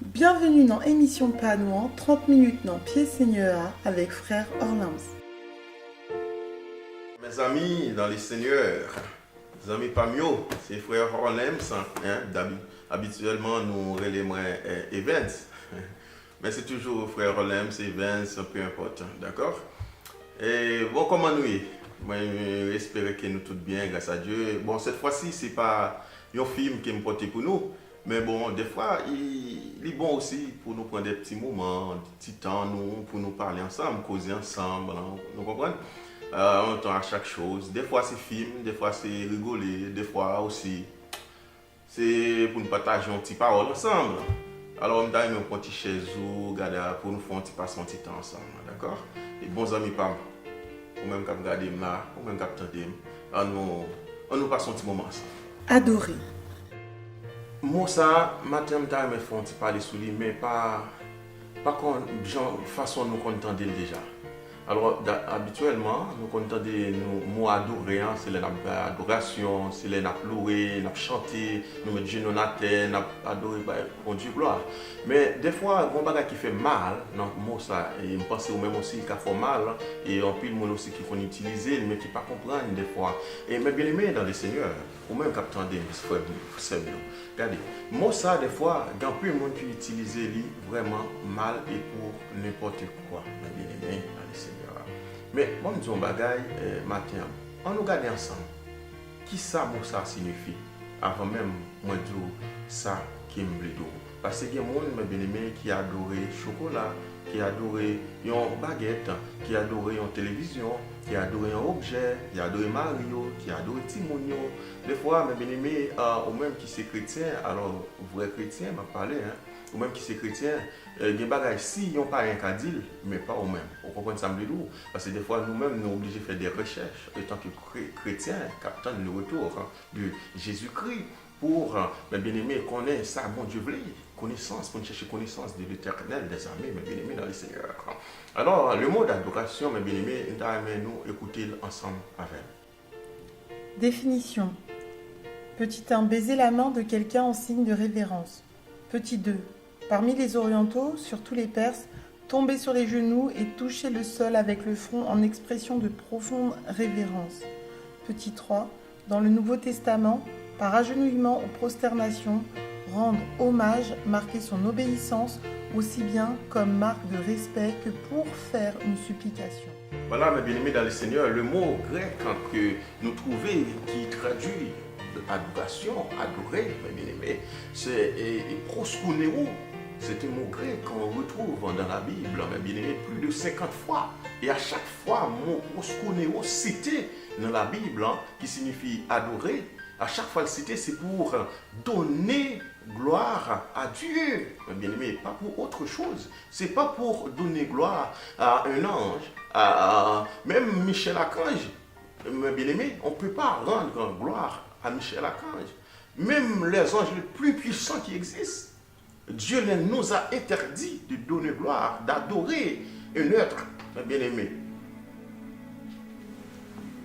Bienvenue dans émission Panouan, 30 minutes dans Pied Seigneur avec frère Orlams. Mes amis dans les seigneurs, mes amis Pamio, c'est frère Orlams, habituellement nous relèvons Evans, mais c'est toujours frère Orlams, Evans, peu importe, d'accord? Et bon, comment nous y? Moi, j'espère que nous tout bien, grâce à Dieu. Bon, cette fois-ci, c'est pas un film qui me porte pour nous, mais bon, des fois, il est bon aussi pour nous prendre des petits moments, des petits temps, pour nous parler ensemble, causer ensemble, hein, nous comprenez? On entend à chaque chose. Des fois, c'est film, des fois, c'est rigoler, des fois aussi, c'est pour nous partager un petit parole ensemble. Alors, on a un petit chaise pour nous faire un petit passer un petit temps ensemble, d'accord? Et bons amis, Pam, ou même quand vous regardez là, ou même quand vous entendez, on nous passe un petit moment ensemble. Adoré. Moi, ça, matin, je me fais un petit parler sur lui, mais pas comme genre façon nous contenter déjà. Alors, habituellement, nous contentons nous mots adorés, hein, c'est l'adoration, c'est les louer, nous chanter, nous mettre genoux dans la terre, nous adorer, bon Dieu, gloire. Mais des fois, il y a des choses qui fait mal, non, moi ça, et je pense au même aussi qu'il fait mal, et en plus, moi aussi qui font utiliser, mais qui ne comprennent pas des fois. Et mais bien aimé dans les seigneurs, ou même quand vous entendez, c'est bien. Regardez, moi ça, des fois, il y a plus de monde qui utilise vraiment mal et pour n'importe quoi, mais bien aimé dans les seigneurs. Mais bon, nous disons bagaille matin, on nous regarde ensemble. Qui ça, moi, ça signifie? Avant même, moi, dire ça qui me dit. Parce qu'il y a des gens bien aimé qui adorent le chocolat, qui adorent une baguette, qui adorent une télévision, qui adorent un objet, qui adorent Mario, qui adorent Timonio. Des fois, mes bien aimés, ou même qui sont chrétiens, alors, vrai chrétien, m'a parlé, hein, ou même qui sont chrétiens, il y a des bagages, si ils n'ont pas un cadil, mais pas eux-mêmes. Vous comprenez ça me dit? Parce que des fois, nous-mêmes, nous sommes obligés de faire des recherches, en tant que chrétiens, captant le retour de Jésus-Christ, pour, mes bien-aimés, connaître ça, bon Dieu voulait, connaissance, pour chercher connaissance de l'éternel des armées, mes bien-aimés, dans le Seigneur. Alors, le mot d'adoration, mes bien-aimés, nous écouter ensemble avec. Définition. Petit 1. Baiser la main de quelqu'un en signe de révérence. Petit 2. Parmi les orientaux, surtout les Perses, tomber sur les genoux et toucher le sol avec le front en expression de profonde révérence. Petit 3. Dans le Nouveau Testament, par agenouillement ou prosternation, rendre hommage, marquer son obéissance, aussi bien comme marque de respect que pour faire une supplication. Voilà, mes bien-aimés dans le Seigneur, le mot grec que nous trouvons qui traduit adoration, adorer, mes bien-aimés, c'est proskuneo. C'est un mot grec qu'on retrouve dans la Bible, mes bien-aimés, plus de 50 fois. Et à chaque fois, le mot proskuneo cité dans la Bible, qui signifie adorer, à chaque fois le cité, c'est pour donner gloire à Dieu, mes bien-aimés, pas pour autre chose. C'est pas pour donner gloire à un ange, même Michel Archange, mes bien-aimés, on ne peut pas rendre gloire à Michel Archange. Même les anges les plus puissants qui existent, Dieu nous a interdit de donner gloire, d'adorer un être, mes bien-aimés.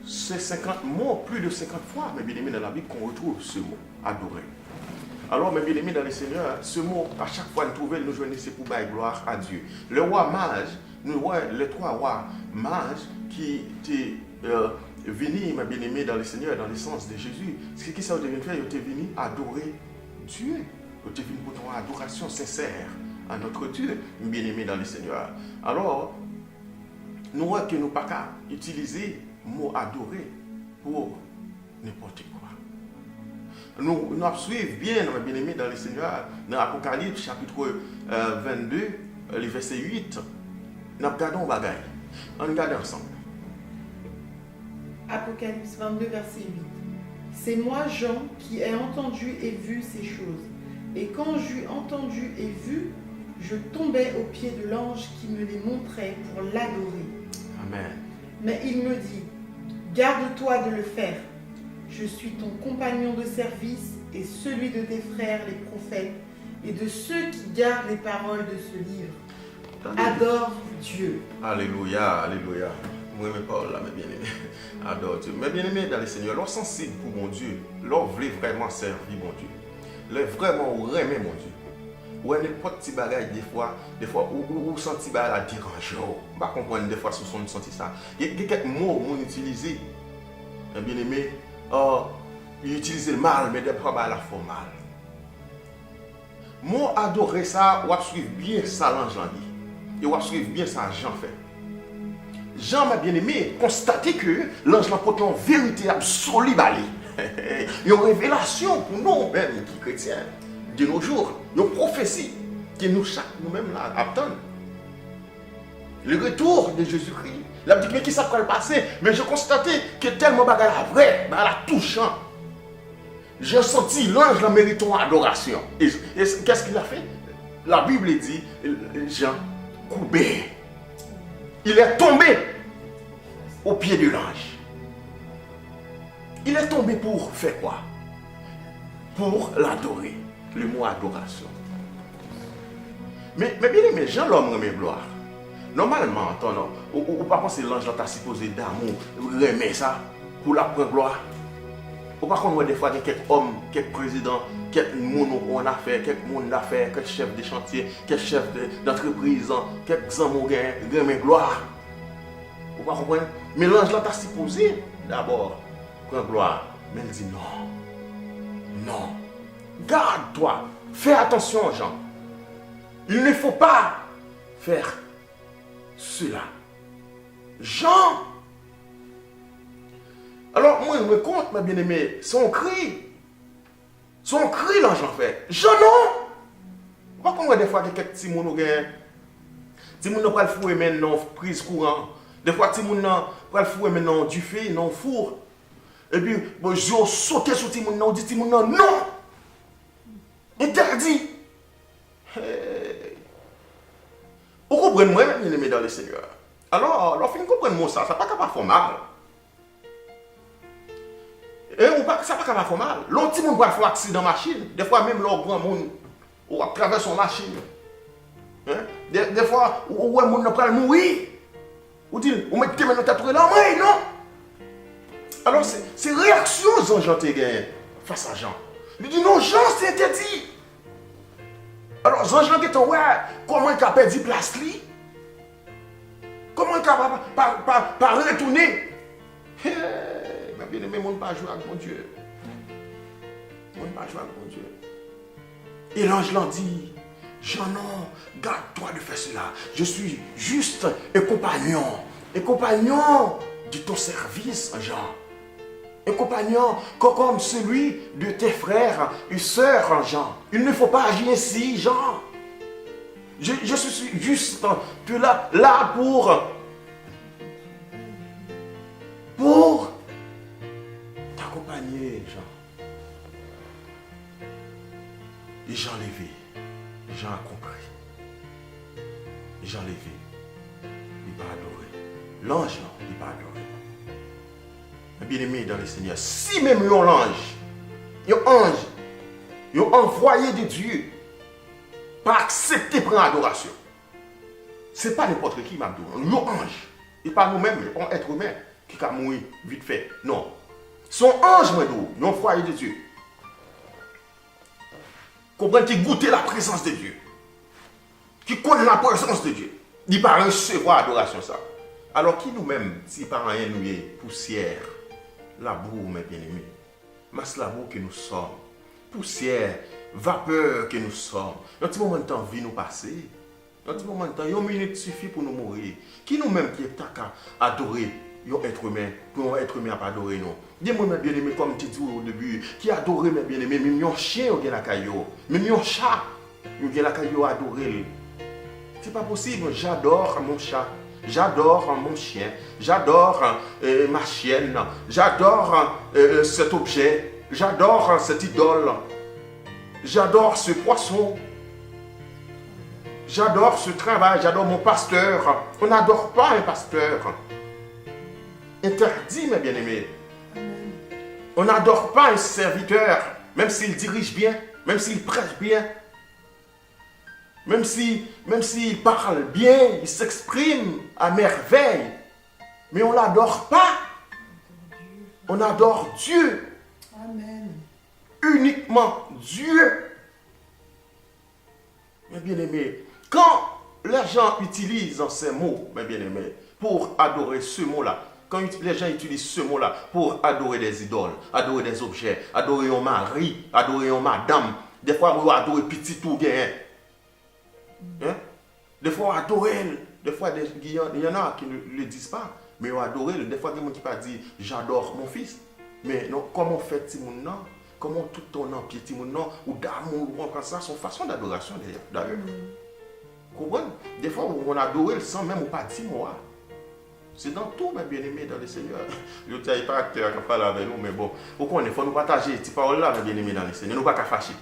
C'est 50 mots, plus de 50 fois, mes bien-aimés, dans la Bible qu'on retrouve ce mot, adorer. Alors, mes bien-aimés dans le Seigneur, ce mot, à chaque fois, nous trouvons, nous joignons, c'est pour bailler gloire à Dieu. Le roi mage, nous voyons les trois rois mages qui étaient venus, mes bien-aimés dans le Seigneur, dans le sens de Jésus. Ce qui ça devait faire, ils étaient venus adorer Dieu. Ils étaient venus pour une adoration sincère à notre Dieu, bien-aimés dans le Seigneur. Alors, nous voyons que nous ne pouvons pas utiliser le mot adorer pour n'importe quoi. Nous suivons bien, mes bien-aimés dans le Seigneur, dans l'Apocalypse, chapitre 22, le verset 8. Nous regardons un bagage. On regarde ensemble. Apocalypse 22, verset 8. C'est moi, Jean, qui ai entendu et vu ces choses. Et quand j'eus entendu et vu, je tombais aux pieds de l'ange qui me les montrait pour l'adorer. Amen. Mais il me dit, garde-toi de le faire. Je suis ton compagnon de service et celui de tes frères les prophètes et de ceux qui gardent les paroles de ce livre. Adore Dieu. Alléluia, alléluia. Moi, mes paroles là, mes bien-aimés. Adore Dieu. Mes bien-aimés dans le Seigneur, leur sensible pour mon Dieu, leur voulait vraiment servir mon Dieu. Leur vraiment aimer mon Dieu. ouais, n'importe petit bagage, des fois, ou senti la dérange. On va comprendre des fois si on senti ça. Il y a quelques mots qu'on utilise, bien aimé, il utilise le mal, mais des fois, il la fait mal. Moi, adorer ça, ou suivre bien ça, l'ange l'a dit. Et ou suivre bien ça, Jean fait. Jean m'a bien aimé constater que l'ange l'a porté en vérité absolue. Il y a une révélation pour nous-mêmes qui chrétiens de nos jours. Il y a une prophétie que nous-mêmes là attendons. Le retour de Jésus-Christ. La dit mais qui ça peut le passer? Mais j'ai constaté que tellement bagarre vrai, la touchant. J'ai senti l'ange la méritant adoration. Et qu'est-ce qu'il a fait? La Bible dit Jean courbé. Il est tombé au pied de l'ange. Il est tombé pour faire quoi? Pour l'adorer. Le mot adoration. Mais bien aimé, Jean l'homme remet gloire. Normalement, ou pas penser l'ange t'a supposé d'amour, remet ça pour la prendre gloire. Ou pas qu'on des fois quelques hommes, quelques présidents, quelques monde en affaires, quelques monde d'affaires, quelques chefs de chantier, quelques chefs d'entreprise, quelques hommes remet gloire. Vous pas comprendre? Mais l'ange là t'a supposé d'abord prendre gloire. Mais il dit non. Non. Garde-toi. Fais attention, Jean. Il ne faut pas faire cela. Jean. Alors, moi, je me compte, ma bien-aimée, son cri, l'ange en fait. Jean, non. Pas comme des fois, quelques petits mouns, des mouns pas le fouet maintenant, prise courant. Des fois, des mouns pas le fouet maintenant, du feu, non, four. Et puis, bon, je saute sur des mouns, dit des mouns, non. Interdit. Vous comprenez, moi, bien-aimé dans le Seigneur. Alors, vous comprenez ça, ça n'a pas capable de faire mal. Et ça n'a pas capable de faire mal. L'autre petit monde va faire un accident de machine. Des fois, même l'autre grand monde, ou à travers son machine. Des fois, où un monde n'a pas mourir. Ou dit, vous mettez maintenant tatoué là, oui, non. Alors, c'est réaction Jean Téguin face à Jean. Il dit, non, Jean, c'est interdit. Alors, Jean dit, ouais, comment il a perdu place li? Comment il a pas retourné? Mais bien aimé, on ne pas jouer avec mon Dieu. On ne pas jouer avec mon Dieu. Et l'ange l'a dit, Jean, non, garde-toi de faire cela. Je suis juste un compagnon de ton service, Jean. Un compagnon comme celui de tes frères et sœurs, Jean. Il ne faut pas agir ainsi, Jean. Je suis juste là pour t'accompagner, Jean. Et Jean levé. Jean a compris. Et Jean levé. Il va adorer. L'ange, non, il va adorer. Bien-aimé dans le Seigneur, si même un ange, un envoyé de Dieu, pas accepter prendre adoration, ce n'est pas n'importe qui m'a dit, un ange, et pas nous-mêmes, un être humain qui a mouru vite fait. Non. Son ange, un envoyé de Dieu, comprend qui goûte la présence de Dieu, qui connaît la présence de Dieu, il va recevoir adoration ça. Alors qui nous-mêmes, si par rien nous est poussière, la boue, mes bien-aimés, masse la boue que nous sommes, poussière, vapeur que nous sommes. Un petit moment de temps, vie nous passer. Un petit moment de temps, une minute suffit pour nous mourir. Qui nous-mêmes qui est à adorer un être humain, pour un être humain à adorer nous. Dis-moi, mes bien-aimés, comme tu dis au début, qui adore mes bien-aimés, même un chien, il y a la caillou, même un chat, il y a la caillou à adorer. C'est pas possible, j'adore mon chat. J'adore mon chien, j'adore ma chienne, j'adore cet objet, j'adore cette idole, j'adore ce poisson, j'adore ce travail, j'adore mon pasteur. On n'adore pas un pasteur. Interdit, mes bien-aimés. On n'adore pas un serviteur, même s'il dirige bien, même s'il prêche bien. Même s'il parle bien, il s'exprime à merveille. Mais on ne l'adore pas. On adore Dieu. Amen. Uniquement Dieu. Mes bien-aimés, quand les gens utilisent ces mots, mes bien-aimés, pour adorer ce mot-là, quand les gens utilisent ce mot-là pour adorer des idoles, adorer des objets, adorer un mari, adorer une madame, des fois, on va adorer petit tout bien. Hein? Des fois, adorer, des fois, il y en a qui ne le disent pas, mais on adore. Des fois, il y a des gens qui pas dit j'adore mon fils. Mais non, comment fait Timoun non? Comment tout ton empire Timoun non? Ou d'amour, ou ça, son façon d'adoration d'ailleurs. Vous comprenez? Des fois, on adore sans même pas dire moi. C'est dans tout, mes bien-aimés, dans le Seigneur. Je ne sais pas acteur qui parle avec nous, mais bon, il faut nous partager ces paroles-là, mes bien-aimés, dans le Seigneur. Nous ne pouvons pas fâcher.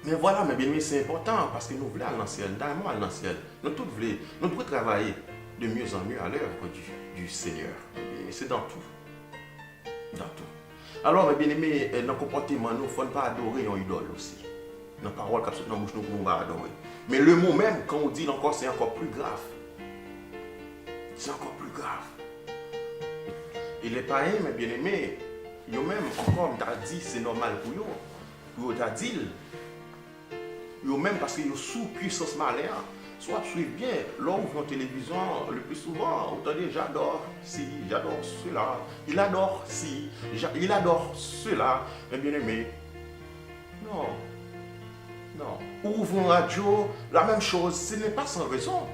Mais voilà, mes bien-aimés, c'est important parce que nous voulons aller dans le ciel, dans le ciel. Nous tous voulons, nous devons travailler de mieux en mieux à l'œuvre du Seigneur. C'est dans tout. Dans tout. Alors, mes bien-aimés, dans le comportement, nous ne faut pas adorer une idole aussi. Dans la parole, comme ça, dans la bouche, nous ne pouvons pas adorer. Mais le mot même, quand on dit encore, c'est encore plus grave. C'est encore plus grave. Et les païens, mes bien-aimés, ils ont même encore dit c'est normal pour eux. Pour eux, dit, ils ont même parce qu'ils sont sous puissance maléa. Soit suivent bien, là où vous la télévision, le plus souvent, vous entendez j'adore si, j'adore cela, il adore si, il adore cela, mes bien-aimés. Non. Non. Ou ouvrons radio, la même chose, ce n'est pas sans raison.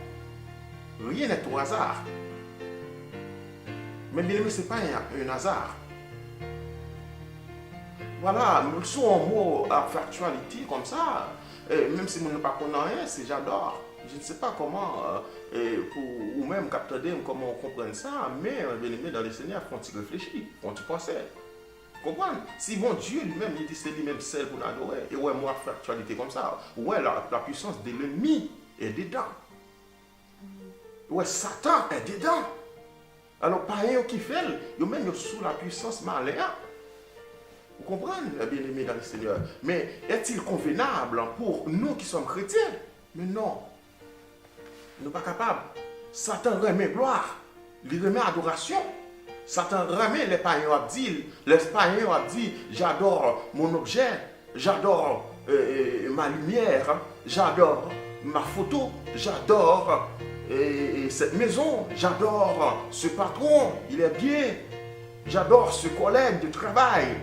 Rien n'est au hasard. Mais bien aimé, ce n'est pas un hasard. Voilà, nous sommes un mot à factualité comme ça. Même si nous ne pas rien, c'est j'adore. Je ne sais pas comment, ou même capter comment on comprend ça, mais bien aimé dans le Seigneur, faut-il réfléchir, faut-il penser. Comprendre? Si mon Dieu lui-même, il dit c'est lui-même seul pour l'adorer, et ouais, moi, factualité comme ça, ouais, la puissance de l'ennemi est dedans. Ouais, Satan est dedans. Alors, pareil qui fait, ils même sous la puissance maléa. Vous comprenez, bien-aimés dans le Seigneur? Mais est-il convenable pour nous qui sommes chrétiens? Mais non. Nous ne sommes pas capables. Satan remet gloire. Il remet adoration. Satan remet les païens ont dit, les païens ont dit, j'adore mon objet, j'adore ma lumière, j'adore ma photo, j'adore cette maison, j'adore ce patron, il est bien, j'adore ce collègue de travail,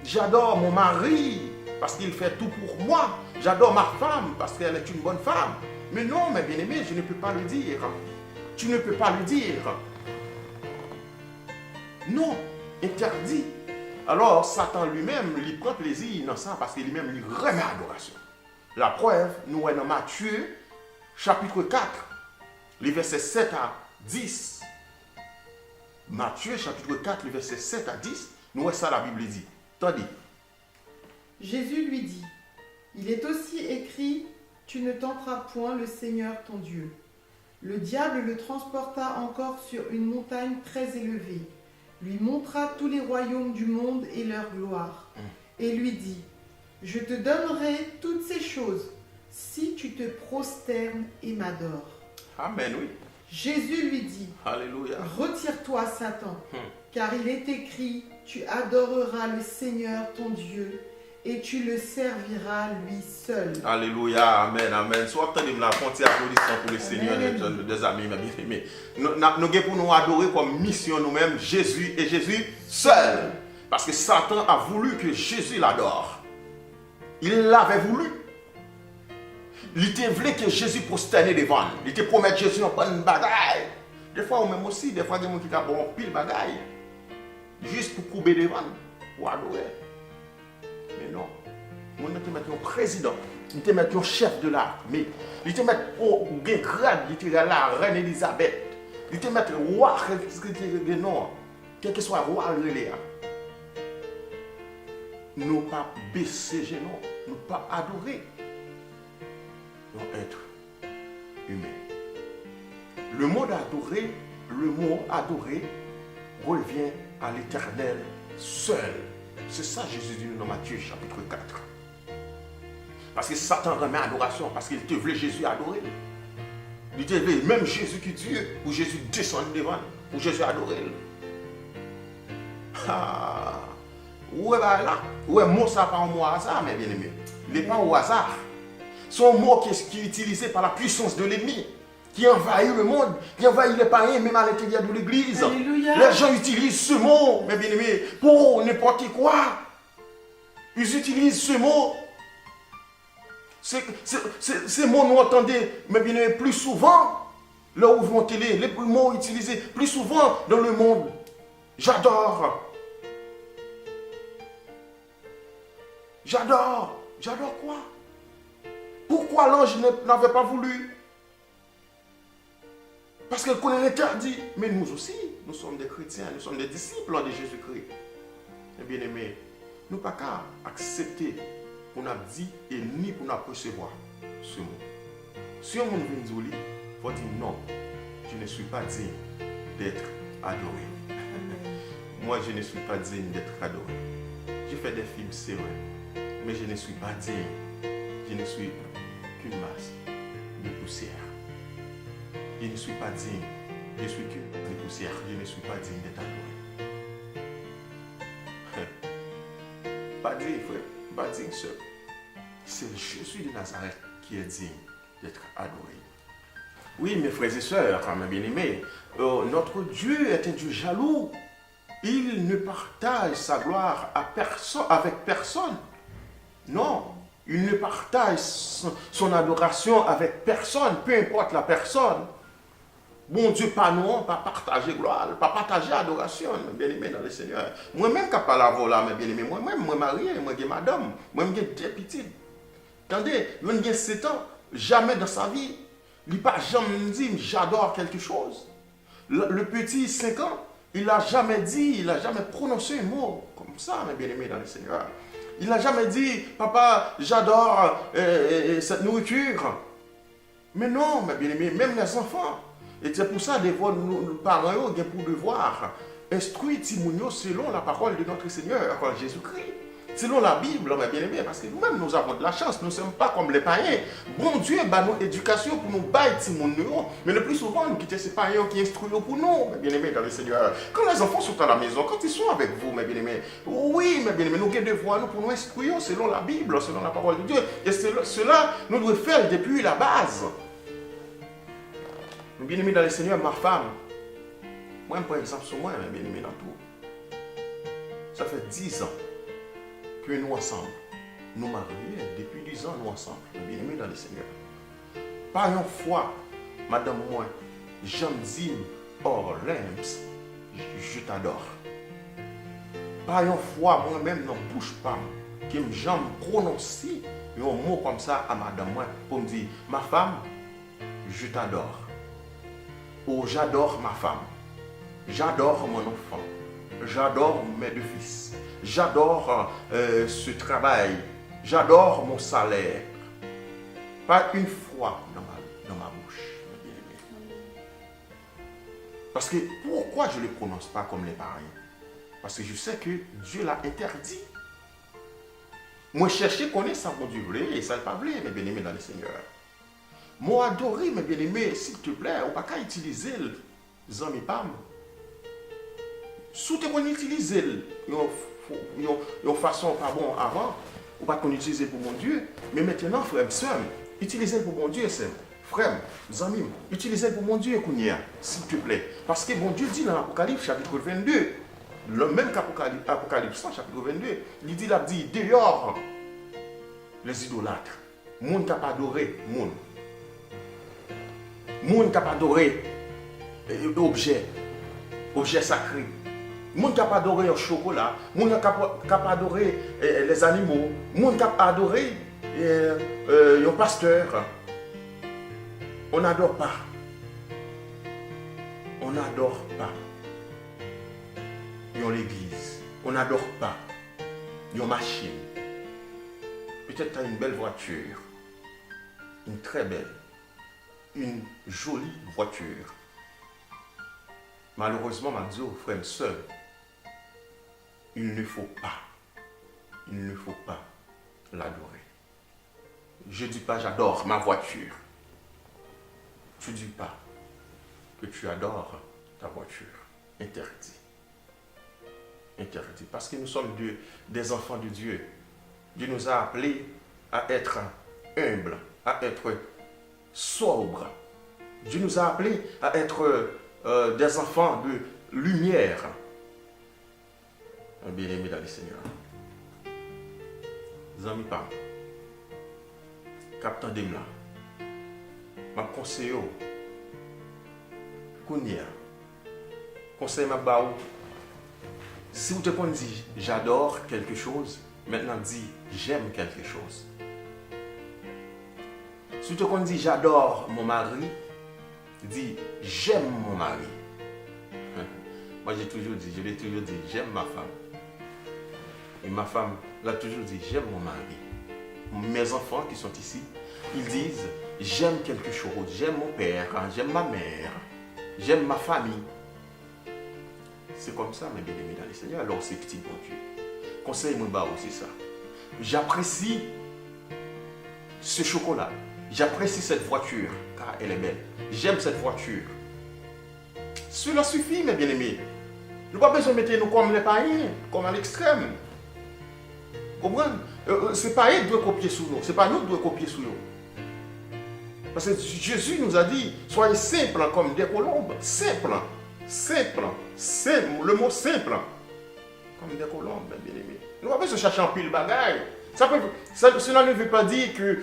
j'adore mon mari parce qu'il fait tout pour moi, j'adore ma femme parce qu'elle est une bonne femme. Mais non, mes bien-aimés, je ne peux pas le dire. Tu ne peux pas le dire. Non, interdit. Alors, Satan lui-même, il prend plaisir dans ça parce qu'il lui-même lui remet adoration. La preuve, nous sommes dans Matthieu, chapitre 4, les versets 7 à 10. Matthieu, chapitre 4, les versets 7 à 10, nous voyons ça, la Bible dit. Attendez. Jésus lui dit, il est aussi écrit, tu ne tenteras point le Seigneur ton Dieu. Le diable le transporta encore sur une montagne très élevée, lui montra tous les royaumes du monde et leur gloire, et lui dit, je te donnerai toutes ces choses si tu te prosternes et m'adores. Amen, oui. Jésus lui dit, Alléluia. Retire-toi, Satan, car il est écrit, tu adoreras le Seigneur ton Dieu, et tu le serviras lui seul. Alléluia, amen, amen. Soit attendez la frontière applaudissement pour le Seigneur, des amis, mes bien-aimés. Nous avons pour nous adorer comme mission nous-mêmes Jésus et Jésus seul. Parce que Satan a voulu que Jésus l'adore. Il l'avait voulu. Il était voulu que Jésus prosterne devant. Il te promet Jésus en bonne bagaille. Des fois, ou même aussi, des fois, il y a des gens qui ont bon pile bagaille. Juste pour couper devant, pour adorer. Mais non. On te mettre un président. Il te mettre un chef de l'armée. Il te mettre au grade, il te la reine Elisabeth. Il te mettre roi, non. Quel que soit roi, nous pas baisser genoux, nous pas adorer. Nous être humains. Le mot adorer revient à l'Éternel seul. C'est ça Jésus dit dans Matthieu chapitre 4. Parce que Satan remet adoration, parce qu'il te voulait Jésus adorer. Il te voulait même Jésus qui est Dieu, pour Jésus descendre devant, pour Jésus adorer. Ah, où est là? Où est mot ça pas un mot hasard, mes bien-aimés? Il n'est pas au hasard. Son mot qui est utilisé par la puissance de l'ennemi, qui envahit le monde, qui envahit les païens, même à l'intérieur de l'église. Alléluia. Les gens utilisent ce mot, mes bien-aimés, pour n'importe quoi. Ils utilisent ce mot. Ces mots, nous entendez, mes bien-aimés, plus souvent, là où vous télé, les mots utilisés plus souvent dans le monde. J'adore. J'adore. J'adore quoi? Pourquoi l'ange n'avait pas voulu? Parce qu'elle connaît l'interdit. Mais nous aussi, nous sommes des chrétiens, nous sommes des disciples de Jésus-Christ. Et bien aimé, nous ne pouvons pas accepter pour nous dire et ni pour nous recevoir ce mot. Si on vient dire, il faut dire non, je ne suis pas digne d'être adoré. Moi, je ne suis pas digne d'être adoré. Je fais des films, c'est vrai, mais je ne suis pas digne. Je ne suis qu'une masse de poussière. Je ne suis pas digne. Je suis qu'une masse de poussière. Je ne suis pas digne d'être adoré. Pas digne, frère. Pas digne, sœur. C'est Jésus de Nazareth qui est digne d'être adoré. Oui, mes frères et sœurs, mes bien-aimés, notre Dieu est un Dieu jaloux. Il ne partage sa gloire avec personne. Non. Il ne partage son adoration avec personne, peu importe la personne. Bon Dieu, pas non, pas partager gloire, pas partager adoration, bien aimé dans le Seigneur. Moi-même, quand je parle à vous là, mes bien-aimés, moi-même, moi marié, moi j'ai madame, moi j'ai deux petites. Attendez, il a 7 ans, jamais dans sa vie, il n'a pas jamais dit, j'adore quelque chose. Le petit, 5 ans, il n'a jamais dit, il n'a jamais prononcé un mot comme ça, mes bien-aimés dans le Seigneur. Il n'a jamais dit, papa, j'adore cette nourriture. Mais non, mes bien-aimés, même les enfants. Et c'est pour ça, des fois, nous parents ont pour devoir instruire Timounio selon la parole de notre Seigneur, Jésus-Christ. Selon la Bible, mes bien-aimés, parce que nous-mêmes, nous avons de la chance, nous ne sommes pas comme les païens. Bon Dieu, notre éducation pour nous bailler Timounio, mais le plus souvent, nous quittons ces païens qui instruisent pour nous, mes bien-aimés, dans le Seigneur. Quand les enfants sont à la maison, quand ils sont avec vous, mes bien-aimés, oui, mes bien-aimés, nous avons devoir nous pour nous instruire selon la Bible, selon la parole de Dieu. Et cela, nous devons faire depuis la base. Mes bien-aimés dans le Seigneur, ma femme, moi, par exemple, sur moi, mes bien-aimés dans tout. Ça fait 10 ans que nous ensemble, nous mariés, depuis 10 ans, nous ensemble, mes bien-aimés dans le Seigneur. Pas une fois, madame, moi, j'aime dire, oh, Lemps, je t'adore. Pas une fois, moi-même, non bouge pas, que j'aime prononcer un mot comme ça à madame, moi, pour me dire, ma femme, je t'adore. Ou j'adore ma femme. J'adore mon enfant. J'adore mes 2 fils. J'adore ce travail. J'adore mon salaire. Pas une fois dans ma bouche. Parce que pourquoi je ne le prononce pas comme les parents? Parce que je sais que Dieu l'a interdit. Moi, chercher connaître ça, mon Dieu, et ça ne pas vrai, mes bien-aimés dans le Seigneur. Moi, adoré, mes bien-aimés, s'il te plaît, on ne peut pas utiliser les amis PAM. Si tu peux utiliser de façon pas bon avant, on ne peut pas utiliser pour mon Dieu, mais maintenant, frère, sœur, utilisez pour mon Dieu, c'est frère, amis, utilisez pour mon Dieu, s'il te plaît. Parce que mon Dieu dit dans l'Apocalypse, chapitre 22, le même qu'Apocalypse 100, chapitre 22, il dit dehors les idolâtres, monde qui n'a pas adoré, monde qui n'a pas adoré objet sacré. Moun qui a pas adoré le chocolat, moun qui a pas adoré les animaux, moun qui a adoré le pasteur. On n'adore pas. On n'adore pas. L'église. On n'adore pas. Une machine. Peut-être tu as une belle voiture. Une très belle. Une jolie voiture. Malheureusement, ma Dieu, frère et soeur, il ne faut pas l'adorer. Je ne dis pas j'adore ma voiture. Tu ne dis pas que tu adores ta voiture. Interdit. Interdit. Parce que nous sommes des enfants de Dieu. Dieu nous a appelés à être humbles à être sobres. Dieu nous a appelés à être des enfants de lumière. Bien-aimés dans le Seigneur. Amis pas. Captain Demla. Ma conseiller. Kounia. Conseil ma baou. Si vous te dit j'adore quelque chose, maintenant dis j'aime quelque chose. Si vous te dit j'adore mon mari, dis j'aime mon mari. Moi je l'ai toujours dit, j'aime ma femme. Et ma femme l'a toujours dit, j'aime mon mari. Mes enfants qui sont ici, ils disent, j'aime quelque chose, j'aime mon père, j'aime ma mère, j'aime ma famille. C'est comme ça, mes bien-aimés dans le Seigneur. Alors c'est petit bon Dieu. Conseille-moi aussi ça. J'apprécie ce chocolat. J'apprécie cette voiture, car elle est belle. J'aime cette voiture. Cela suffit, mes bien-aimés. Nous n'avons pas besoin de mettre nous comme les païens, comme à l'extrême. Comprenez? C'est pas eux qui doivent copier sur nous, c'est pas nous qui devons copier sur nous. Parce que Jésus nous a dit, soyez simples comme des colombes. Simple, le mot simple. Comme des colombes, bien aimé. Nous n'avons pas besoin de chercher un pile bagaille. Cela ne veut pas dire que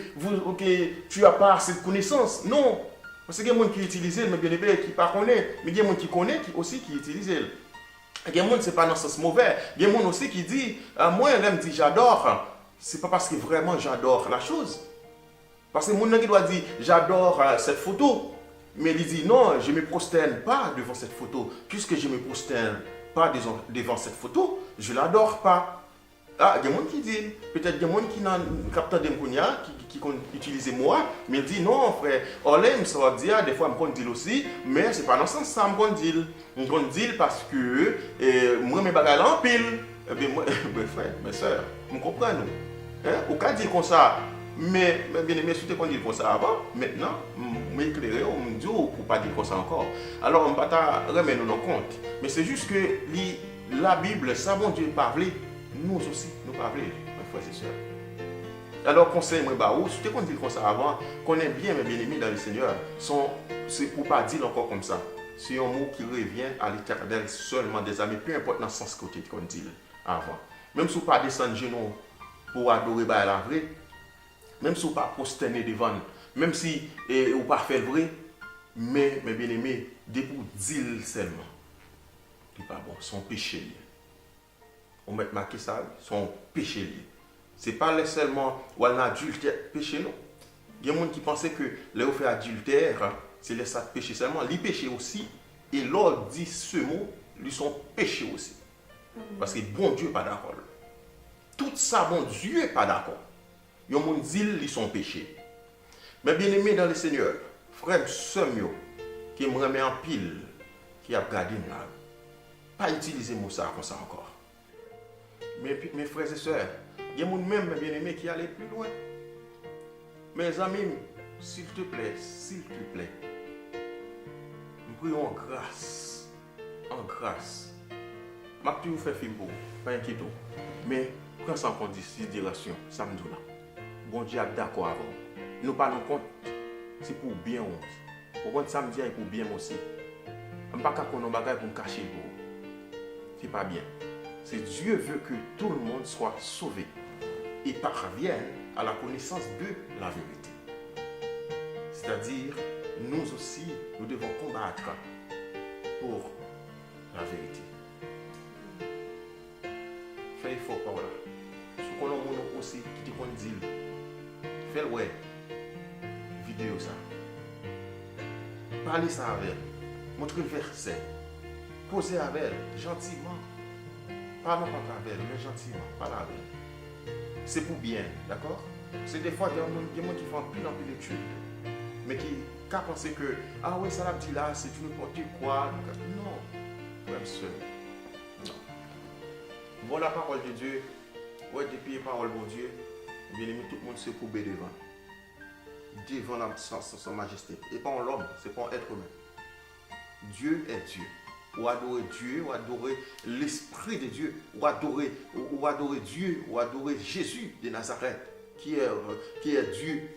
tu n'as pas assez de connaissances. Non. Parce qu'il y a des gens qui utilisent, mais bien aimé, qui ne connaissent pas. Mais il y a des gens qui connaissent aussi qui utilisent. Il y a des gens qui ce n'est pas dans ce sens mauvais. Il y a des gens aussi qui disent, moi, elle me dit j'adore. Ce n'est pas parce que vraiment j'adore la chose. Parce que les gens qui doivent dire j'adore cette photo. Mais il dit non, je ne me prosterne pas devant cette photo. Puisque je ne me prosterne pas devant cette photo, je ne l'adore pas. Ah, il y a des gens qui disent, peut-être des gens qui n'ont capté des gens qui utilisent moi, mais ils disent non, frère, Olem, ça va dire, des fois, je me dis aussi, mais ce n'est pas dans ce sens ça, je me dis. Je me dis parce que moi, mes bagages en pile. Eh bien, moi, mes frères, mes soeurs, vous comprenez, nous? Au cas de dire comme ça, mais bien aimé, si tu as dit comme ça avant, maintenant, je m'éclairer, on me dit, pour ne pas dire comme ça encore. Alors, on ne va pas remettre nos compte. Mais c'est juste que la Bible, ça, mon Dieu, parle. Nous aussi, nous parlons, mes frères et sœurs. Alors, conseil, moi, si tu as dit comme ça avant, connais bien mes bien-aimés dans le Seigneur, c'est pour ne pas dire encore comme ça. C'est un mot qui revient à l'Éternel seulement des amis, peu importe dans le sens côté qu'on dit avant. Même si vous ne pas descendre genoux pour adorer la vraie, même si vous ne pas prosterner devant, même si vous ne pas faire le vrai, mais mes bien-aimés, des pour dire seulement, c'est pas bon, son péché. On met marqué ça, son péché lié. Ce n'est pas seulement ou un adultère péché, non. Il y a des gens qui pensaient que les fait adultère, c'est les ça péché seulement. Les péchés aussi, et l'ordre dit ce mot, lui sont péchés aussi. Parce que bon Dieu n'est pas d'accord. Tout ça, bon Dieu n'est pas d'accord. Il y a des gens qui disent qu'ils sont péchés. Mais bien aimé dans le Seigneur, frère Semio, qui me remet en pile, qui a gardé là, pas utiliser mot ça comme ça encore. Mes frères et sœurs, il y a des gens même bien aimés qui allaient plus loin. Mes amis, s'il te plaît, nous prions en grâce. Je vais vous faire film pour vous, pas inquiétez-vous. Mais prends ça en considération, samedi là. Bon Dieu est d'accord avec vous. Nous parlons compte, c'est pour bien. Pour bon samedi, c'est pour bien aussi. Je ne vais pas qu'on ait des pour me cacher vous. C'est pas bien. C'est Dieu veut que tout le monde soit sauvé et parvienne à la connaissance de la vérité. C'est-à-dire, nous aussi, nous devons combattre pour la vérité. Fais effort par là. Ce qu'on a aussi, qui te dit, fais ouais, vidéo ça. Parlez ça avec elle. Montrez le verset. Posez avec elle, gentiment. Parlons pas avec elle, mais gentiment. Parlez avec elle. C'est pour bien, d'accord? C'est des fois, il y a des gens qui font plus d'études, mais qui pensent que, ah oui, ça l'a dit là, c'est du n'importe quoi. Non, frère, seul. Non. Bon, la parole de Dieu, ouais, depuis la parole de Dieu, bien aimé, tout le monde se courbe devant sa majesté. Et pas en l'homme, c'est pas un être humain. Dieu est Dieu. Ou adorer Dieu, ou adorer l'Esprit de Dieu, ou adorer Dieu, ou adorer Jésus de Nazareth, qui est Dieu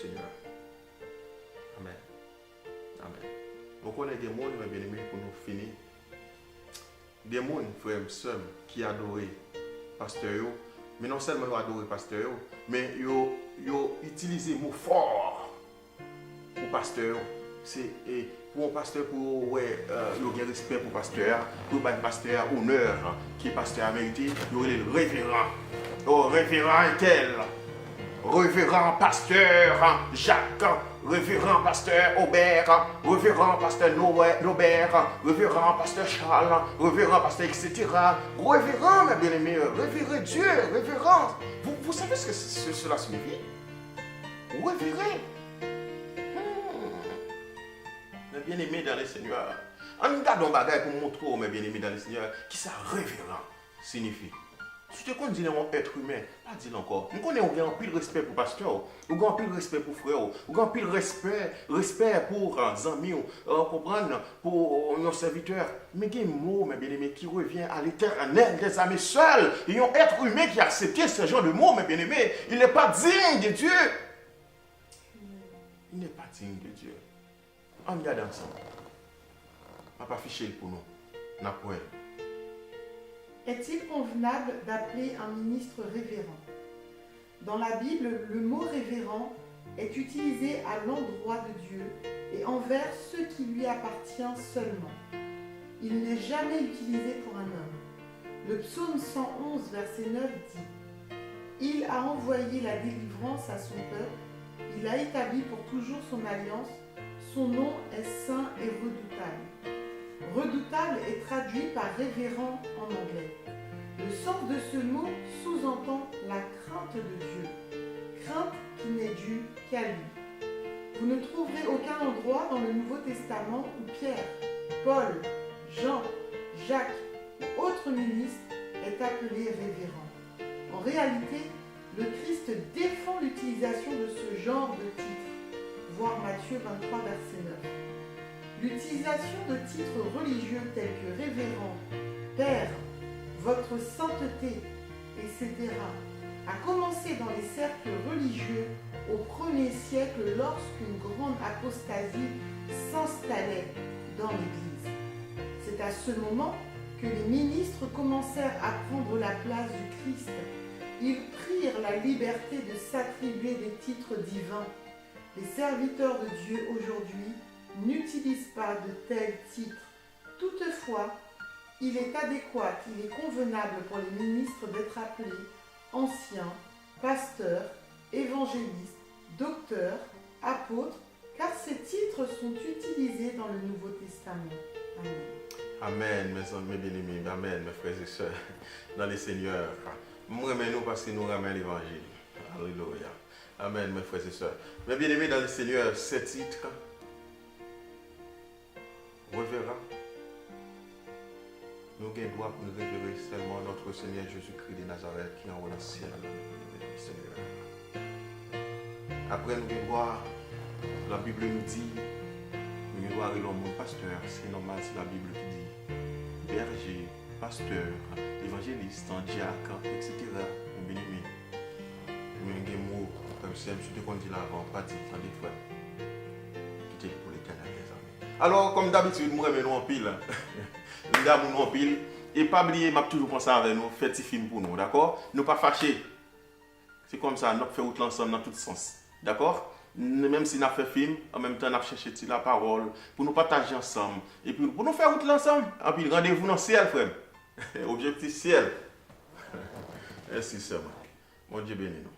Seigneur. Amen. Amen. Nous connaissons des gens, mes bien-aimés, pour nous finir. Des gens, frères et sœurs, qui adorent pasteur, mais non seulement ils adorent pasteur, mais ils utilisent des mots forts pour pasteur. C'est pour un pasteur, pour le respect pour pasteur, pour un pasteur honneur, qui est pasteur à mérité, il y a le révérend. Oh, révérend tel. Révérend pasteur Jacques, révérend pasteur Aubert, révérend pasteur Nobert, révérend pasteur Charles, révérend pasteur etc. Révérend, mes bien-aimés, révérer Dieu, révérence. Vous savez ce que cela signifie? Révérer. Mes bien-aimés dans le Seigneur, on regarde un bagage pour montrer, mes bien-aimés dans le Seigneur, qui ça révérend signifie. Si tu connais un être humain, pas dire encore. Nous connaissons un pile respect pour pasteur, nous avons pile respect pour frère, nous avons pile respect pour amis, comprendre pour nos serviteurs. Mais il y a un mot, mes bien-aimés, qui revient à l'éternel des amis seuls. Il y a un être humain qui a accepté ce genre de mots, mes bien-aimés. Il n'est pas digne de Dieu. Il n'est pas digne de Dieu. On regarde ensemble. On va pas afficher pour nous. N'appelle. Est-il convenable d'appeler un ministre révérend? Dans la Bible, le mot révérend est utilisé à l'endroit de Dieu et envers ce qui lui appartient seulement. Il n'est jamais utilisé pour un homme. Le psaume 111, verset 9 dit « Il a envoyé la délivrance à son peuple, il a établi pour toujours son alliance, son nom est saint et redoutable. » Redoutable est traduit par révérend en anglais. Le sens de ce mot sous-entend la crainte de Dieu, crainte qui n'est due qu'à lui. Vous ne trouverez aucun endroit dans le Nouveau Testament où Pierre, Paul, Jean, Jacques ou autre ministre est appelé révérend. En réalité, le Christ défend l'utilisation de ce genre de titre, voir Matthieu 23, verset 9. L'utilisation de titres religieux tels que révérend, père, votre sainteté, etc. a commencé dans les cercles religieux au 1er siècle lorsqu'une grande apostasie s'installait dans l'Église. C'est à ce moment que les ministres commencèrent à prendre la place du Christ. Ils prirent la liberté de s'attribuer des titres divins. Les serviteurs de Dieu aujourd'hui n'utilisent pas de tels titres. Toutefois, il est adéquat, il est convenable pour les ministres d'être appelés anciens, pasteurs, évangélistes, docteurs, apôtres, car ces titres sont utilisés dans le Nouveau Testament. Amen. Amen, mes amis bien-aimés, amen, mes frères et sœurs, dans les Seigneurs. Nous remercions parce que nous remercions l'évangile. Alléluia. Amen, mes frères et sœurs. Mes bien-aimés dans le Seigneur, ces titres, révérend, nous avons le droit pour nous révérer seulement notre Seigneur Jésus-Christ de Nazareth qui est en haut dans le ciel. Seigneur. Après, nous allons voir, la Bible nous dit, nous allons voir l'homme pasteur, c'est normal, c'est la Bible qui dit berger, pasteur, évangéliste, diacre, etc. Nous bien-aimés. Nous avons des mots comme ça, je te dis là avant, pratique, dans des fois, qui était pour les Canadiens. Alors, comme d'habitude, nous revenons en pile. Nous revenons en pile. Et pas oublier, je toujours pensé avec nous, faites des films pour nous, d'accord? Nous pas fâchés. C'est comme ça, nous faisons tout l'ensemble dans tous les sens. D'accord? Même si nous fait film, en même temps, nous cherchons la parole pour nous partager ensemble. Et puis, pour nous faire tout l'ensemble. Et puis, rendez-vous dans le ciel, frère. Objectif ciel. Merci, seulement. Mon Dieu béni nous.